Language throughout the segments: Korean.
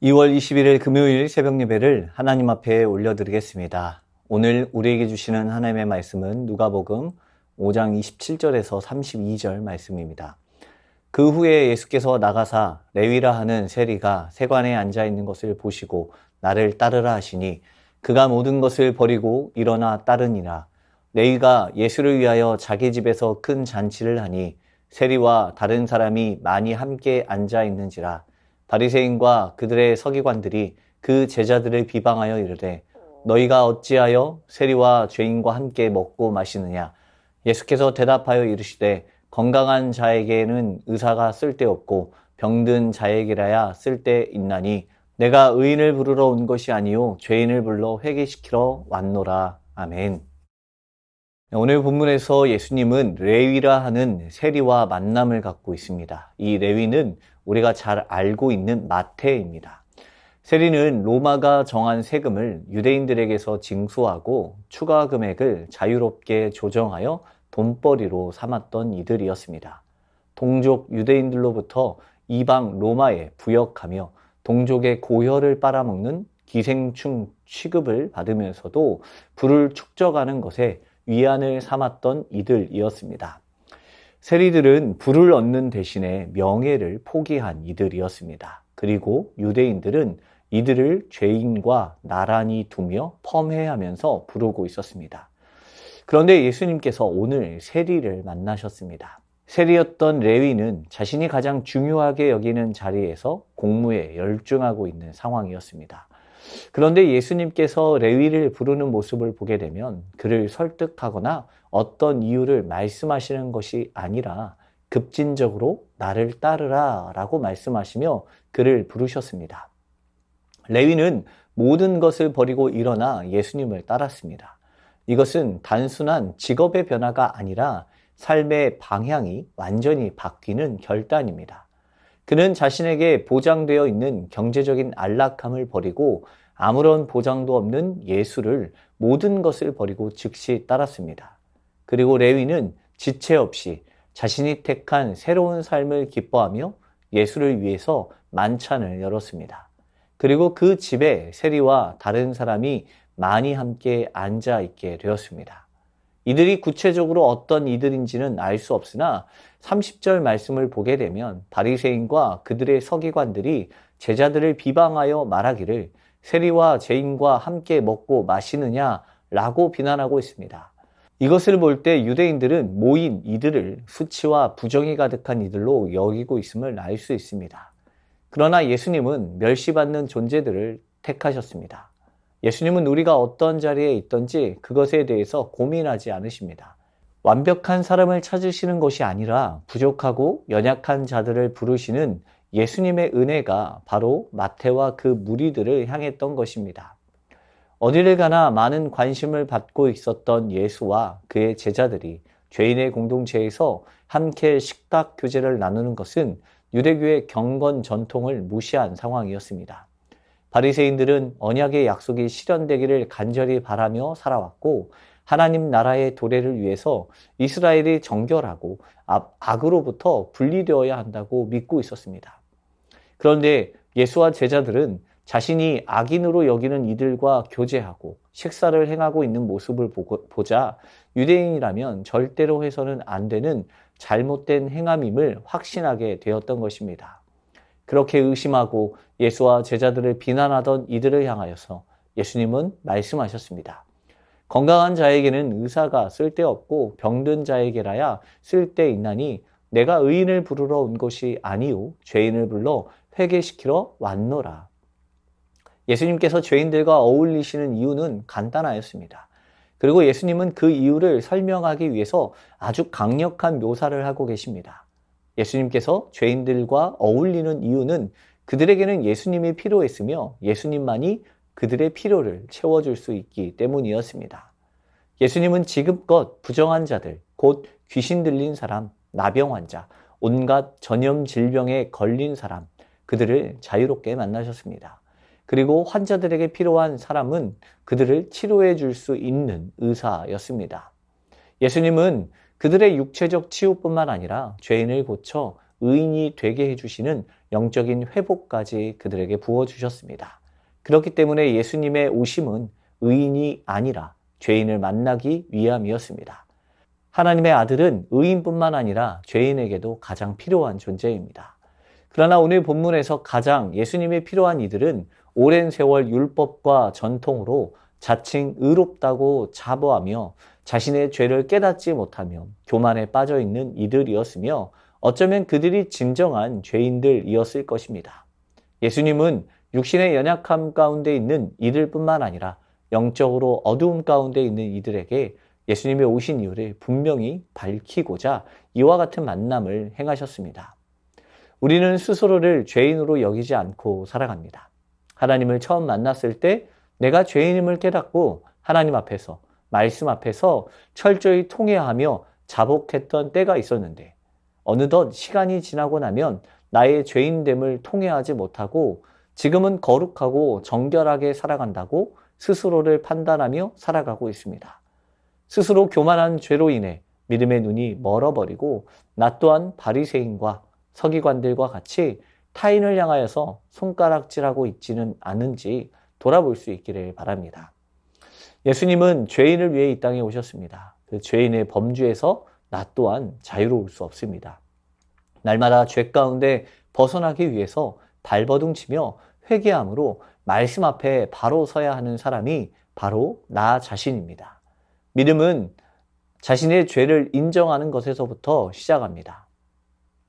2월 21일 금요일 새벽 예배를 하나님 앞에 올려드리겠습니다. 오늘 우리에게 주시는 하나님의 말씀은 누가복음 5장 27절에서 32절 말씀입니다. 그 후에 예수께서 나가사 레위라 하는 세리가 세관에 앉아 있는 것을 보시고 나를 따르라 하시니 그가 모든 것을 버리고 일어나 따르니라. 레위가 예수를 위하여 자기 집에서 큰 잔치를 하니 세리와 다른 사람이 많이 함께 앉아 있는지라. 바리새인과 그들의 서기관들이 그 제자들을 비방하여 이르되 너희가 어찌하여 세리와 죄인과 함께 먹고 마시느냐. 예수께서 대답하여 이르시되 건강한 자에게는 의사가 쓸데없고 병든 자에게라야 쓸데있나니 내가 의인을 부르러 온 것이 아니요 죄인을 불러 회개시키러 왔노라. 아멘. 오늘 본문에서 예수님은 레위라 하는 세리와 만남을 갖고 있습니다. 이 레위는 우리가 잘 알고 있는 마태입니다. 세리는 로마가 정한 세금을 유대인들에게서 징수하고 추가 금액을 자유롭게 조정하여 돈벌이로 삼았던 이들이었습니다. 동족 유대인들로부터 이방 로마에 부역하며 동족의 고혈을 빨아먹는 기생충 취급을 받으면서도 부를 축적하는 것에 위안을 삼았던 이들이었습니다. 세리들은 부를 얻는 대신에 명예를 포기한 이들이었습니다. 그리고 유대인들은 이들을 죄인과 나란히 두며 펌해하면서 부르고 있었습니다. 그런데 예수님께서 오늘 세리를 만나셨습니다. 세리였던 레위는 자신이 가장 중요하게 여기는 자리에서 공무에 열중하고 있는 상황이었습니다. 그런데 예수님께서 레위를 부르는 모습을 보게 되면 그를 설득하거나 어떤 이유를 말씀하시는 것이 아니라 급진적으로 나를 따르라 라고 말씀하시며 그를 부르셨습니다. 레위는 모든 것을 버리고 일어나 예수님을 따랐습니다. 이것은 단순한 직업의 변화가 아니라 삶의 방향이 완전히 바뀌는 결단입니다. 그는 자신에게 보장되어 있는 경제적인 안락함을 버리고 아무런 보장도 없는 예수를 모든 것을 버리고 즉시 따랐습니다. 그리고 레위는 지체 없이 자신이 택한 새로운 삶을 기뻐하며 예수를 위해서 만찬을 열었습니다. 그리고 그 집에 세리와 다른 사람이 많이 함께 앉아 있게 되었습니다. 이들이 구체적으로 어떤 이들인지는 알 수 없으나 30절 말씀을 보게 되면 바리새인과 그들의 서기관들이 제자들을 비방하여 말하기를 세리와 죄인과 함께 먹고 마시느냐라고 비난하고 있습니다. 이것을 볼 때 유대인들은 모인 이들을 수치와 부정이 가득한 이들로 여기고 있음을 알 수 있습니다. 그러나 예수님은 멸시받는 존재들을 택하셨습니다. 예수님은 우리가 어떤 자리에 있든지 그것에 대해서 고민하지 않으십니다. 완벽한 사람을 찾으시는 것이 아니라 부족하고 연약한 자들을 부르시는 예수님의 은혜가 바로 마태와 그 무리들을 향했던 것입니다. 어디를 가나 많은 관심을 받고 있었던 예수와 그의 제자들이 죄인의 공동체에서 함께 식탁 교제를 나누는 것은 유대교의 경건 전통을 무시한 상황이었습니다. 바리새인들은 언약의 약속이 실현되기를 간절히 바라며 살아왔고 하나님 나라의 도래를 위해서 이스라엘이 정결하고 악으로부터 분리되어야 한다고 믿고 있었습니다. 그런데 예수와 제자들은 자신이 악인으로 여기는 이들과 교제하고 식사를 행하고 있는 모습을 보자 유대인이라면 절대로 해서는 안 되는 잘못된 행함임을 확신하게 되었던 것입니다. 그렇게 의심하고 예수와 제자들을 비난하던 이들을 향하여서 예수님은 말씀하셨습니다. 건강한 자에게는 의사가 쓸데없고 병든 자에게라야 쓸데있나니 내가 의인을 부르러 온 것이 아니요 죄인을 불러 회개시키러 왔노라. 예수님께서 죄인들과 어울리시는 이유는 간단하였습니다. 그리고 예수님은 그 이유를 설명하기 위해서 아주 강력한 묘사를 하고 계십니다. 예수님께서 죄인들과 어울리는 이유는 그들에게는 예수님이 필요했으며 예수님만이 그들의 필요를 채워줄 수 있기 때문이었습니다. 예수님은 지금껏 부정한 자들, 곧 귀신 들린 사람, 나병 환자, 온갖 전염 질병에 걸린 사람, 그들을 자유롭게 만나셨습니다. 그리고 환자들에게 필요한 사람은 그들을 치료해 줄 수 있는 의사였습니다. 예수님은 그들의 육체적 치유뿐만 아니라 죄인을 고쳐 의인이 되게 해주시는 영적인 회복까지 그들에게 부어주셨습니다. 그렇기 때문에 예수님의 오심은 의인이 아니라 죄인을 만나기 위함이었습니다. 하나님의 아들은 의인뿐만 아니라 죄인에게도 가장 필요한 존재입니다. 그러나 오늘 본문에서 가장 예수님이 필요한 이들은 오랜 세월 율법과 전통으로 자칭 의롭다고 자부하며 자신의 죄를 깨닫지 못하며 교만에 빠져 있는 이들이었으며 어쩌면 그들이 진정한 죄인들이었을 것입니다. 예수님은 육신의 연약함 가운데 있는 이들뿐만 아니라 영적으로 어두움 가운데 있는 이들에게 예수님의 오신 이유를 분명히 밝히고자 이와 같은 만남을 행하셨습니다. 우리는 스스로를 죄인으로 여기지 않고 살아갑니다. 하나님을 처음 만났을 때 내가 죄인임을 깨닫고 하나님 앞에서, 말씀 앞에서 철저히 통회하며 자복했던 때가 있었는데 어느덧 시간이 지나고 나면 나의 죄인됨을 통회하지 못하고 지금은 거룩하고 정결하게 살아간다고 스스로를 판단하며 살아가고 있습니다. 스스로 교만한 죄로 인해 믿음의 눈이 멀어버리고 나 또한 바리새인과 서기관들과 같이 타인을 향하여서 손가락질하고 있지는 않은지 돌아볼 수 있기를 바랍니다. 예수님은 죄인을 위해 이 땅에 오셨습니다. 그 죄인의 범주에서 나 또한 자유로울 수 없습니다. 날마다 죄 가운데 벗어나기 위해서 발버둥치며 회개함으로 말씀 앞에 바로 서야 하는 사람이 바로 나 자신입니다. 믿음은 자신의 죄를 인정하는 것에서부터 시작합니다.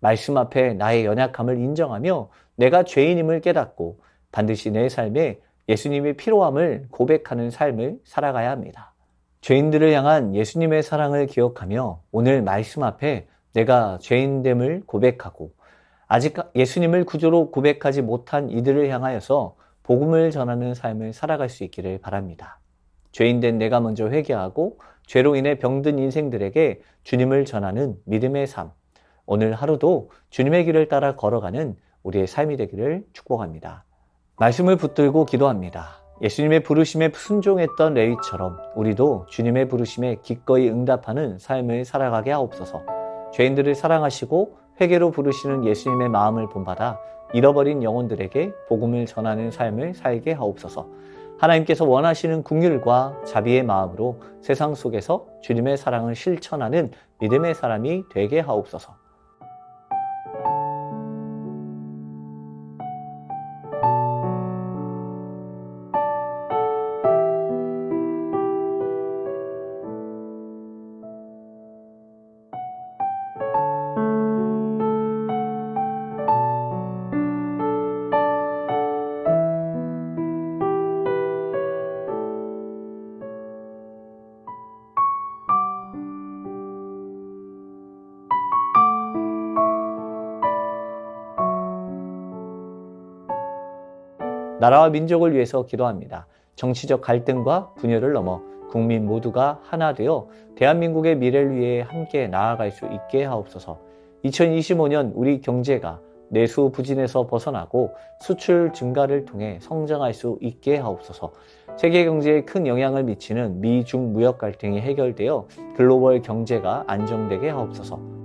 말씀 앞에 나의 연약함을 인정하며 내가 죄인임을 깨닫고 반드시 내 삶에 예수님의 필요함을 고백하는 삶을 살아가야 합니다. 죄인들을 향한 예수님의 사랑을 기억하며 오늘 말씀 앞에 내가 죄인됨을 고백하고 아직 예수님을 구주로 고백하지 못한 이들을 향하여서 복음을 전하는 삶을 살아갈 수 있기를 바랍니다. 죄인된 내가 먼저 회개하고 죄로 인해 병든 인생들에게 주님을 전하는 믿음의 삶, 오늘 하루도 주님의 길을 따라 걸어가는 우리의 삶이 되기를 축복합니다. 말씀을 붙들고 기도합니다. 예수님의 부르심에 순종했던 레위처럼 우리도 주님의 부르심에 기꺼이 응답하는 삶을 살아가게 하옵소서. 죄인들을 사랑하시고 회개로 부르시는 예수님의 마음을 본받아 잃어버린 영혼들에게 복음을 전하는 삶을 살게 하옵소서. 하나님께서 원하시는 긍휼과 자비의 마음으로 세상 속에서 주님의 사랑을 실천하는 믿음의 사람이 되게 하옵소서. 나라와 민족을 위해서 기도합니다. 정치적 갈등과 분열을 넘어 국민 모두가 하나 되어 대한민국의 미래를 위해 함께 나아갈 수 있게 하옵소서. 2025년 우리 경제가 내수 부진에서 벗어나고 수출 증가를 통해 성장할 수 있게 하옵소서. 세계 경제에 큰 영향을 미치는 미중 무역 갈등이 해결되어 글로벌 경제가 안정되게 하옵소서.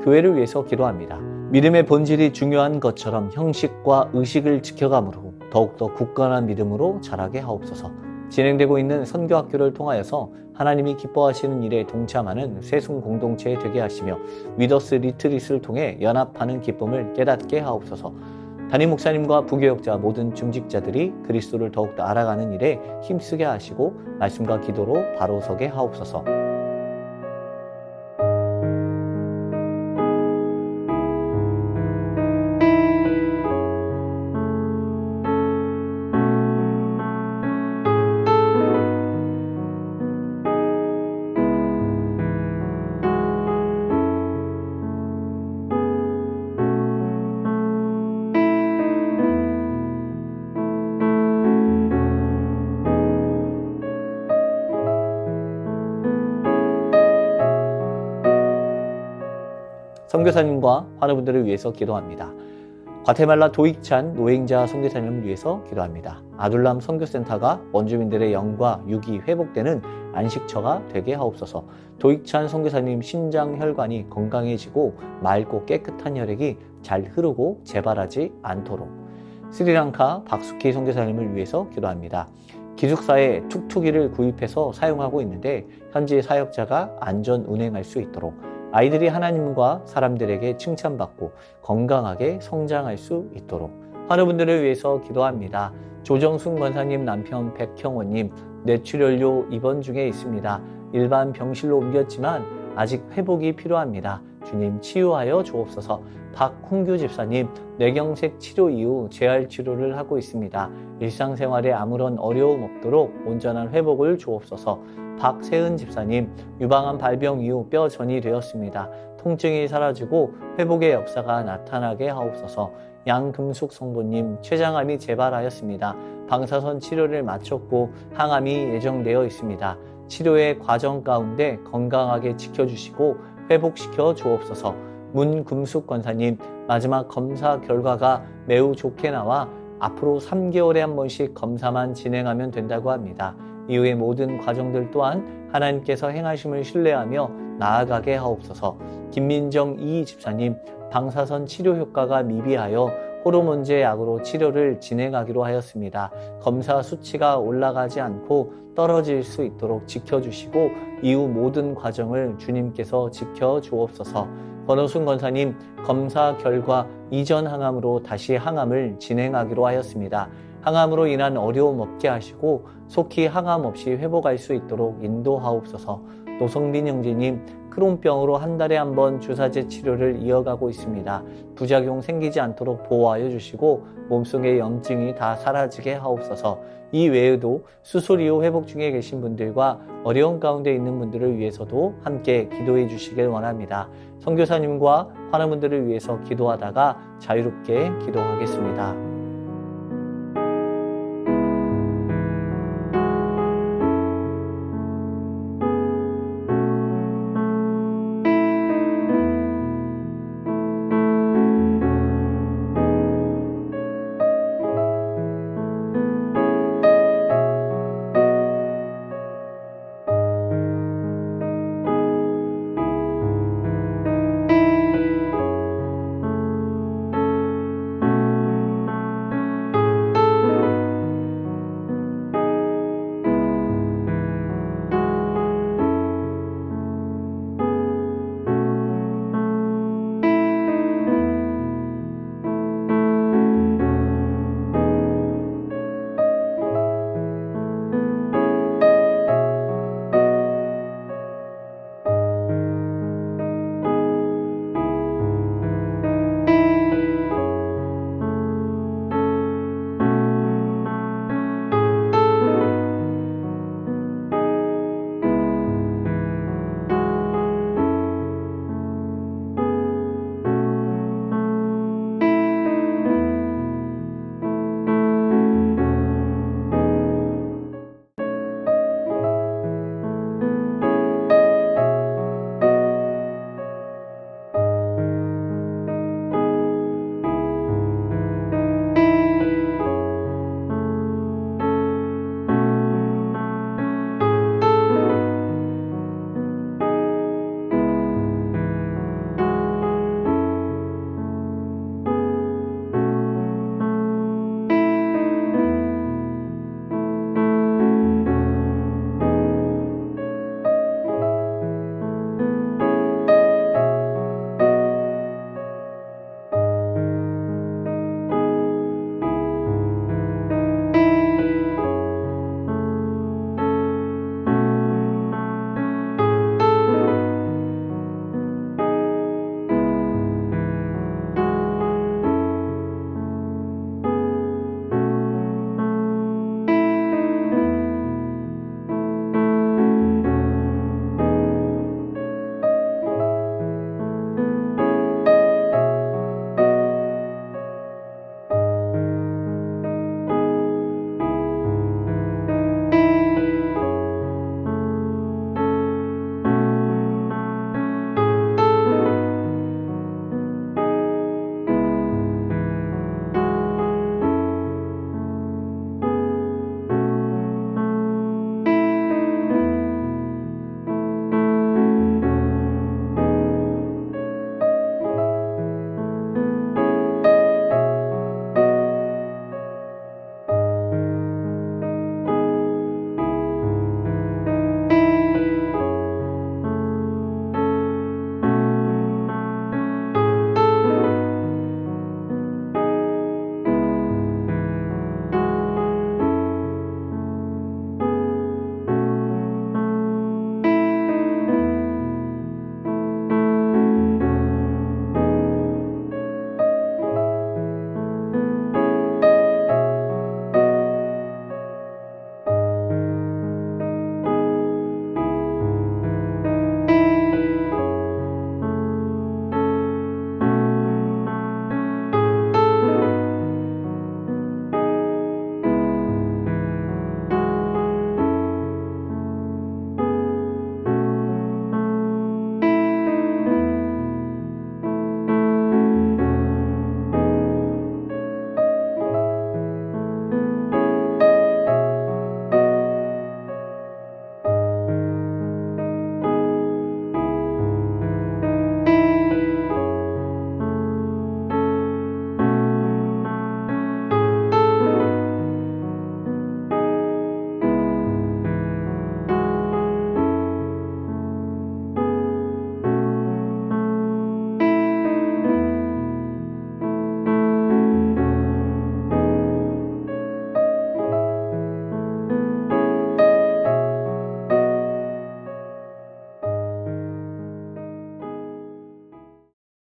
교회를 위해서 기도합니다. 믿음의 본질이 중요한 것처럼 형식과 의식을 지켜감으로 더욱더 굳건한 믿음으로 자라게 하옵소서. 진행되고 있는 선교학교를 통하여서 하나님이 기뻐하시는 일에 동참하는 세순 공동체 되게 하시며 위더스 리트릿을 통해 연합하는 기쁨을 깨닫게 하옵소서. 담임 목사님과 부교역자 모든 중직자들이 그리스도를 더욱더 알아가는 일에 힘쓰게 하시고 말씀과 기도로 바로 서게 하옵소서. 선교사님과 환우분들을 위해서 기도합니다. 과테말라 도익찬 노행자 선교사님을 위해서 기도합니다. 아둘람 선교센터가 원주민들의 영과 육이 회복되는 안식처가 되게 하옵소서. 도익찬 선교사님 신장 혈관이 건강해지고 맑고 깨끗한 혈액이 잘 흐르고 재발하지 않도록. 스리랑카 박수키 선교사님을 위해서 기도합니다. 기숙사에 툭툭이를 구입해서 사용하고 있는데 현지 사역자가 안전 운행할 수 있도록, 아이들이 하나님과 사람들에게 칭찬받고 건강하게 성장할 수 있도록. 환우분들을 위해서 기도합니다. 조정순 권사님 남편 백형원님 뇌출혈로 입원 중에 있습니다. 일반 병실로 옮겼지만 아직 회복이 필요합니다. 주님 치유하여 주옵소서. 박홍규 집사님 뇌경색 치료 이후 재활 치료를 하고 있습니다. 일상생활에 아무런 어려움 없도록 온전한 회복을 주옵소서. 박세은 집사님 유방암 발병 이후 뼈 전이 되었습니다. 통증이 사라지고 회복의 역사가 나타나게 하옵소서. 양금숙 성도님 췌장암이 재발하였습니다. 방사선 치료를 마쳤고 항암이 예정되어 있습니다. 치료의 과정 가운데 건강하게 지켜주시고 회복시켜 주옵소서. 문금숙 권사님 마지막 검사 결과가 매우 좋게 나와 앞으로 3개월에 한 번씩 검사만 진행하면 된다고 합니다. 이후의 모든 과정들 또한 하나님께서 행하심을 신뢰하며 나아가게 하옵소서. 김민정 이 집사님 방사선 치료 효과가 미비하여 호르몬제 약으로 치료를 진행하기로 하였습니다. 검사 수치가 올라가지 않고 떨어질 수 있도록 지켜주시고 이후 모든 과정을 주님께서 지켜주옵소서. 권호순 권사님 검사 결과 이전 항암으로 다시 항암을 진행하기로 하였습니다. 항암으로 인한 어려움 없게 하시고 속히 항암 없이 회복할 수 있도록 인도하옵소서. 노성빈 형제님 크론병으로 한 달에 한 번 주사제 치료를 이어가고 있습니다. 부작용 생기지 않도록 보호하여 주시고 몸속의 염증이 다 사라지게 하옵소서. 이 외에도 수술 이후 회복 중에 계신 분들과 어려운 가운데 있는 분들을 위해서도 함께 기도해 주시길 원합니다. 선교사님과 환우분들을 위해서 기도하다가 자유롭게 기도하겠습니다.